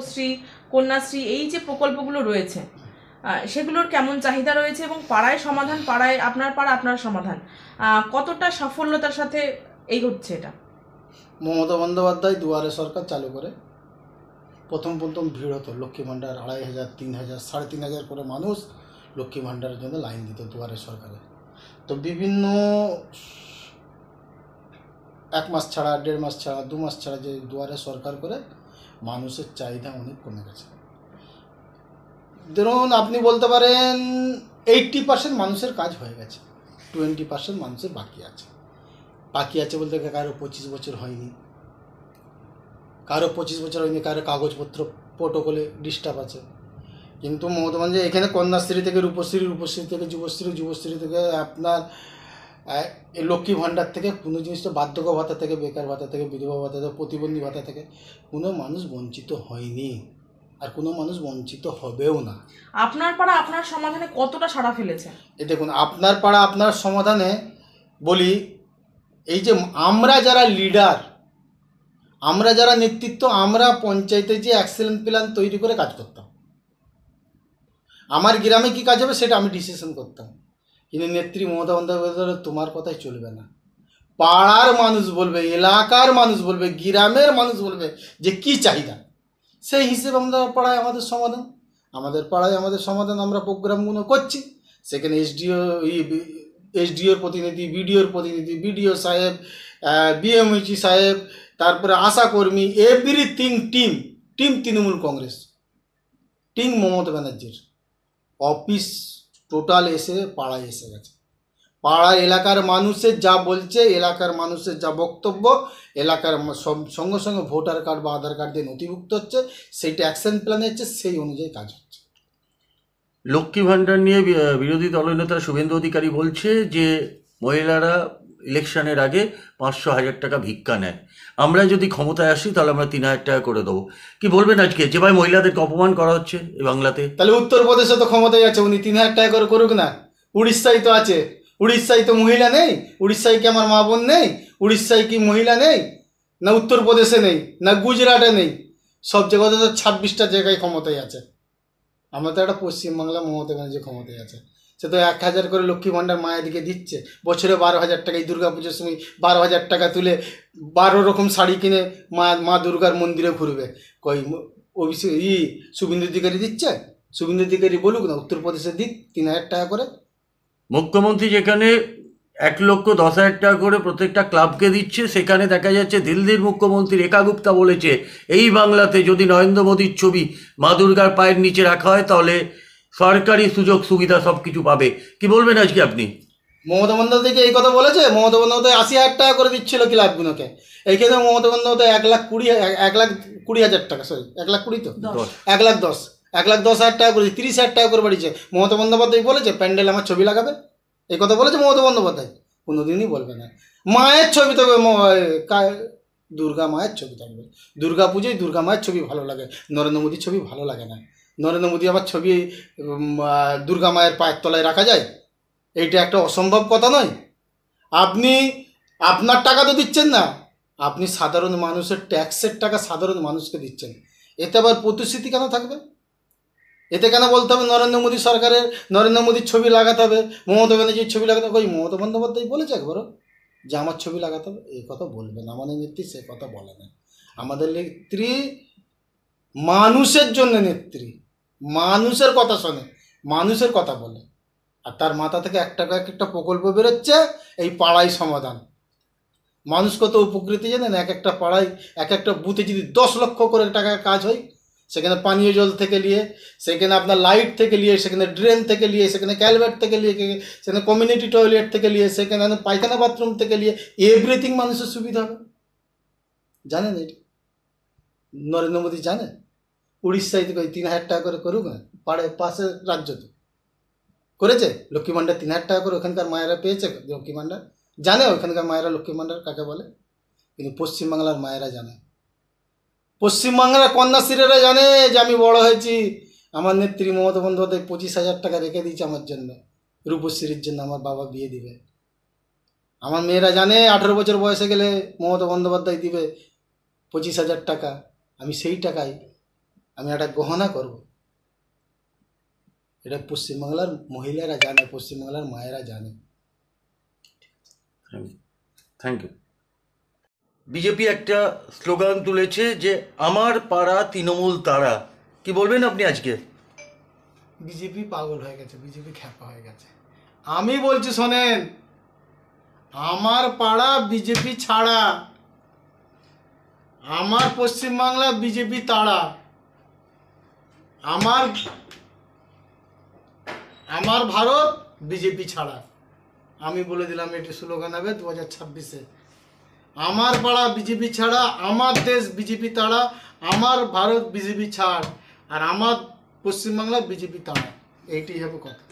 রূপশ্রী, কন্যাশ্রী এই যে প্রকল্পগুলো রয়েছে সেগুলোর কেমন চাহিদা রয়েছে এবং পাড়ায় সমাধান, পাড়ায় আপনার পাড়া আপনার সমাধান কতটা সাফল্যতার সাথে এই হচ্ছে এটা? মমতা বন্দ্যোপাধ্যায় দুয়ারে সরকার চালু করে প্রথম ভিড় হতো, লক্ষ্মী ভাণ্ডার 2500, 3000, 3500 করে মানুষ লক্ষ্মী ভাণ্ডারের জন্য লাইন দিত দুয়ারে সরকারে। তো বিভিন্ন 1 মাস ছাড়া, 1.5 মাস ছাড়া, 2 মাস ছাড়া যে দুয়ারে সরকার করে মানুষের চাহিদা অনেক কমে গেছে। ধরুন আপনি বলতে পারেন 80% মানুষের কাজ হয়ে গেছে, 20% মানুষের বাকি আছে। বাকি আছে বলতে কারো 25 বছর হয়নি, কারো 25 বছর হয়নি, কারো কাগজপত্র প্রোটোকলে ডিস্টার্ব আছে। কিন্তু মমতা বন্দ্যোপাধ্যায় এখানে কন্যাশ্রী থেকে রূপশ্রী, রূপশ্রী থেকে যুবশ্রী, যুবশ্রী থেকে আপনার লক্ষ্মী ভাণ্ডার থেকে কোনো জিনিসটা, বার্ধক্য ভাতা থেকে, বেকার ভাতা থেকে, বিধবা ভাতা থেকে, প্রতিবন্ধী ভাতা থেকে কোনো মানুষ বঞ্চিত হয়নি, আর কোনো মানুষ বঞ্চিত হবেও না। আপনার পাড়া আপনার সমাধানে কতটা সাড়া ফেলেছে? এই দেখুন, আপনার পাড়া আপনার সমাধানে বলি, এই যে আমরা যারা লিডার, আমরা যারা নেতৃত্ব, আমরা পঞ্চায়েতে যে অ্যাকসিলেন্ট প্ল্যান তৈরি করে কাজ করতাম। আমার গ্রামে কী কাজ হবে সেটা আমি ডিসিশন করতাম, কিন্তু নেত্রী মমতা বন্দ্যোপাধ্যায় তোমার কথাই চলবে না। পাড়ার মানুষ বলবে, এলাকার মানুষ বলবে, গ্রামের মানুষ বলবে যে কি চাহিদা, সেই হিসেবে আমরা পাড়ায় আমাদের সমাধান, আমাদের পাড়ায় আমাদের সমাধান আমরা প্রোগ্রামগুলো করছি। সেখানে এসডিওর প্রতিনিধি, বিডিওর প্রতিনিধি, বিডিও সাহেব, বিএমইচি সাহেব, তারপরে আশাকর্মী, everything team Trinamool Congress, team Mamata ব্যানার্জির অফিস টোটাল এসে পাড়ায় এসে গেছে। পাড়া এলাকার মানুষের যা বলছে, এলাকার মানুষের যা বক্তব্য, এলাকার সঙ্গে সঙ্গে ভোটার কার্ড বা আধার কার্ড দিয়ে নথিভুক্ত হচ্ছে, সেইটা অ্যাকশন প্ল্যানে হচ্ছে, সেই অনুযায়ী কাজ হচ্ছে। লক্ষ্মী ভাণ্ডার নিয়ে বিরোধী দলনেতা শুভেন্দু অধিকারী বলছে যে মহিলারা ইলেকশনের আগে 500-1000 টাকা ভিক্ষা নেয়, আমরা যদি ক্ষমতায় আসি তাহলে আমরা 3000 টাকা করে দেবো। কি বলবেন আজকে যেভাবে মহিলাদেরকে অপমান করা হচ্ছে এই বাংলাতে? তাহলে উত্তরপ্রদেশে তো ক্ষমতায় আছে, উনি 3000 টাকা করে করুক না। উড়িষ্যায় তো আছে, উড়িষ্যায় তো মহিলা নেই? উড়িষ্যায় কি আমার মা বোন নেই? উড়িষ্যায় কি মহিলা নেই? না উত্তরপ্রদেশে নেই, না গুজরাটে নেই? সব জায়গাতে তো 26টা জায়গায় ক্ষমতায় আছে। আমরা তো একটা পশ্চিমবাংলা মমতা ব্যানার্জি ক্ষমতায় আছে, সে তো 1000 করে লক্ষ্মী ভাণ্ডার মায়েদিকে দিচ্ছে, বছরে 12,000 টাকা। এই দুর্গা পুজোর সময় 12,000 টাকা তুলে 12 রকম শাড়ি কিনে মা দুর্গার মন্দিরে ঘুরবে। কই শুভেন্দু অধিকারী দিচ্ছে? শুভেন্দু অধিকারী বলুক না, উত্তরপ্রদেশে দিক 3000 টাকা করে। মুখ্যমন্ত্রী যেখানে 1,10,000 টাকা করে প্রত্যেকটা ক্লাবকে দিচ্ছে, সেখানে দেখা যাচ্ছে দিল্লির মুখ্যমন্ত্রী রেখা গুপ্তা বলেছে এই বাংলাতে যদি নরেন্দ্র মোদীর ছবি মা দুর্গার পায়ের নিচে রাখা হয় তাহলে সরকারি সুযোগ সুবিধা সব কিছু পাবে। কি বলবেন আজকে আপনি? মমতা বন্দ্যোপাধ্যায়কে এই কথা বলেছে? মমতা বন্দ্যোপাধ্যায় 80,000 টাকা করে দিচ্ছিল ক্লাবগুলোকে, এইখানে মমতা বন্দ্যোপাধ্যায় 1,20,000 টাকা, সরি 1,20,000 তো 1,10,000 টাকা করে, 30,000 টাকা করে বাড়িয়েছে। মমতা বন্দ্যোপাধ্যায় বলেছে প্যান্ডেল আমার ছবি লাগাবে? এই কথা বলেছে মমতা বন্দ্যোপাধ্যায়? কোনোদিনই বলবে না। মায়ের ছবি তবে দুর্গা মায়ের ছবি থাকবে। দুর্গা পুজোয় দুর্গা মায়ের ছবি ভালো লাগে, নরেন্দ্র মোদীর ছবি ভালো লাগে না। নরেন্দ্র মোদী আবার ছবি দুর্গা মায়ের পায়ের তলায় রাখা যায়? এইটা একটা অসম্ভব কথা নয়? আপনি আপনার টাকা তো দিচ্ছেন না, আপনি সাধারণ মানুষের ট্যাক্সের টাকা সাধারণ মানুষকে দিচ্ছেন। এতে আবার প্রতিশ্রুতি কেন থাকবে? এতে কেন বলতে হবে নরেন্দ্র মোদী সরকারের, নরেন্দ্র মোদীর ছবি লাগাতে হবে, মমতা ব্যানার্জির ছবি লাগাতে হবে? ওই মমতা বন্দ্যোপাধ্যায় বলেছে একবারও যে আমার ছবি লাগাতে হবে? এই কথা বলবে না, আমাদের নেত্রী সে কথা বলে না। আমাদের নেত্রী মানুষের জন্য নেত্রী, মানুষের কথা শোনে, মানুষের কথা বলে, আর তার মাথা থেকে একটা প্রকল্প বেরোচ্ছে, এই পাড়ায় সমাধান। মানুষ কত উপকৃত জানেন? একটা পাড়ায় একটা বুথে যদি 10 লক্ষ করে টাকার কাজ হয়, সেখানে পানীয় জল থেকে নিয়ে, সেখানে আপনার লাইট থেকে নিয়ে, সেখানে ড্রেন থেকে নিয়ে, সেখানে ক্যালভার্ট থেকে নিয়ে, সেখানে কমিউনিটি টয়লেট থেকে নিয়ে, সেখানে পায়খানা বাথরুম থেকে নিয়ে, এভরিথিং মানুষের সুবিধা হবে। জানেন এটা নরেন্দ্র মোদী জানে? উড়িষ্যায় থেকে 3000 টাকা করে করুক না, পাশের রাজ্য তো করেছে লক্ষ্মী ভাণ্ডার 3000 টাকা করে, ওখানকার মায়েরা পেয়েছে লক্ষ্মী ভাণ্ডার, জানে ওখানকার মায়েরা লক্ষ্মী ভাণ্ডার কাকে বলে। কিন্তু পশ্চিমবাংলার মায়েরা জানে, পশ্চিমবাংলার কন্যাশ্রীরা জানে যে আমি বড় হয়েছি, আমার নেত্রী মমতা বন্দ্যোপাধ্যায় 25,000 টাকা রেখে দিয়েছে আমার জন্য, রূপশ্রীর জন্য আমার বাবা বিয়ে দিবে। আমার মেয়েরা জানে 18 বছর বয়সে গেলে মমতা বন্দ্যোপাধ্যায় দিবে 25,000 টাকা, আমি সেই টাকায় আমি একটা গহনা করব। এটা পশ্চিমবাংলার মহিলারা জানে, পশ্চিমবাংলার মায়েরা জানে। Thank you. বিজেপি একটা স্লোগান তুলেছে যে আমার পাড়া তৃণমূল তারা, কি বলবেন আপনি আজকে? বিজেপি পাগল হয়ে গেছে, বিজেপি খ্যাপা হয়ে গেছে। আমি বলছি শোনেন, আমার পাড়া বিজেপি ছাড়া, আমার পশ্চিমবাংলা বিজেপি তাড়া, আমার ভারত বিজেপি ছাড়া। আমি বলে দিলাম এটি স্লোগান হবে 2026-এ। আমার পাড়া বিজেপি ছাড়া, আমার দেশ বিজেপি তাড়া, আমার ভারত বিজেপি ছাড়, আর আমার পশ্চিমবাংলা বিজেপি তাড়া। এইটাই হবে কথা।